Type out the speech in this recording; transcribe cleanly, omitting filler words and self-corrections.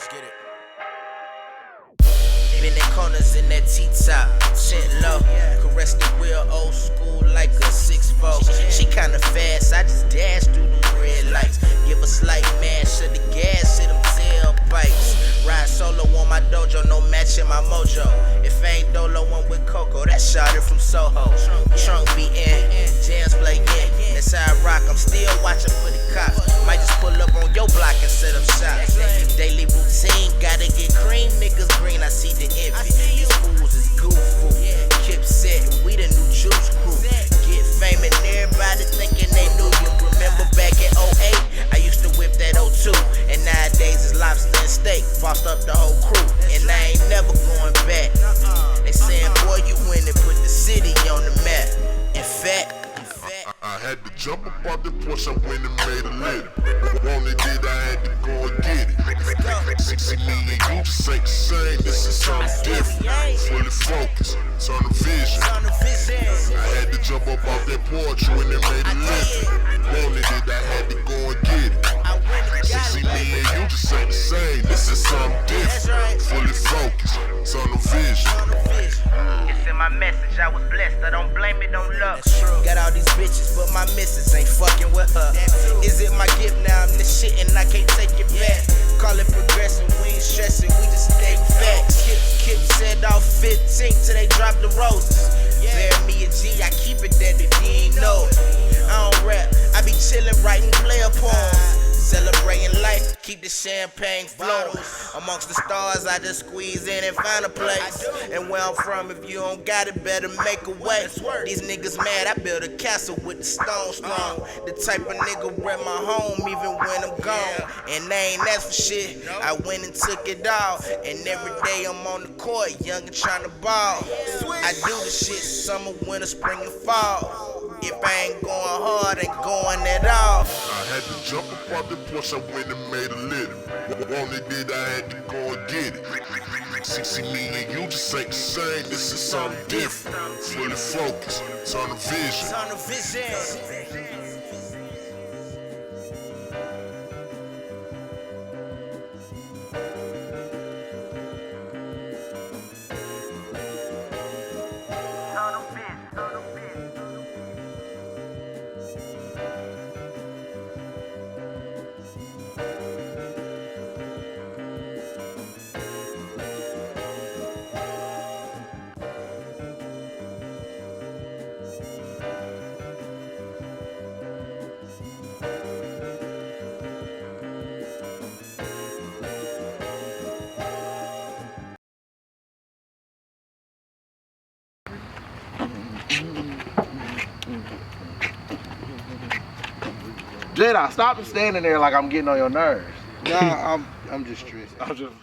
Let's get it. Bending corners in that T-top, tent low. Caress the wheel, old school like a 6'4". She kinda fast, I just dash through them red lights. Give a slight mash of the gas, hit them tailpipes. Ride solo on my dojo, no matching my mojo. If ain't Dolo one with Coco, that shot it from Soho. Trunk be in, jams play in. That's how I rock, I'm still watching for the cops. Might just pull up on your block and set up shots. Daily routine, gotta get cream, niggas green, I see the envy. These fools is goofy. Kip set, we the new juice crew. Get fame and everybody thinking they knew you. Remember back in 08, I used to whip that 02. And nowadays it's lobster and steak, bossed up the whole crew. And I ain't never going back. They saying, boy, you win and put the city on the map. In fact, I had to jump up off the porch, I went and made a living. Wanted it, I had to go and get it. 60 million, you just ain't the same, this is something different. Fully focused, tunnel vision. I had to jump up off that porch, went and made a living. Wanted it, I had to go and get it. 60 million, you just ain't the same, this is something different. Fully focused, tunnel vision. It's in my message, I was blessed, I don't blame it, don't look. Got all these bitches, but my missus ain't fucking with her. Is it my gift now? I'm the shit and I can't take it back. Call it progressing, we ain't stressing, we just stay facts. Kip said off 15 till they drop the roses. Bear me a G, I keep it that if you ain't know it. I don't rap, I be chillin', writing player poems. Celebrating life, keep the champagne flowing. Amongst the stars, I just squeeze in and find a place. And where I'm from, if you don't got it, better make a way. These niggas mad, I built a castle with the stone strong. The type of nigga rep my home even when I'm gone. And they ain't asked for shit, I went and took it all. And every day I'm on the court, young and trying to ball. I do the shit summer, winter, spring, and fall. If I ain't going hard, ain't going at all. I had to jump up off the porch, I went and made a living. Wanted it, I had to go and get it. 60 million, you just ain't the same, this is something different. Fully focused, tunnel vision. Jedi, stop standing there like I'm getting on your nerves. Nah, I'm just stressed. I'm just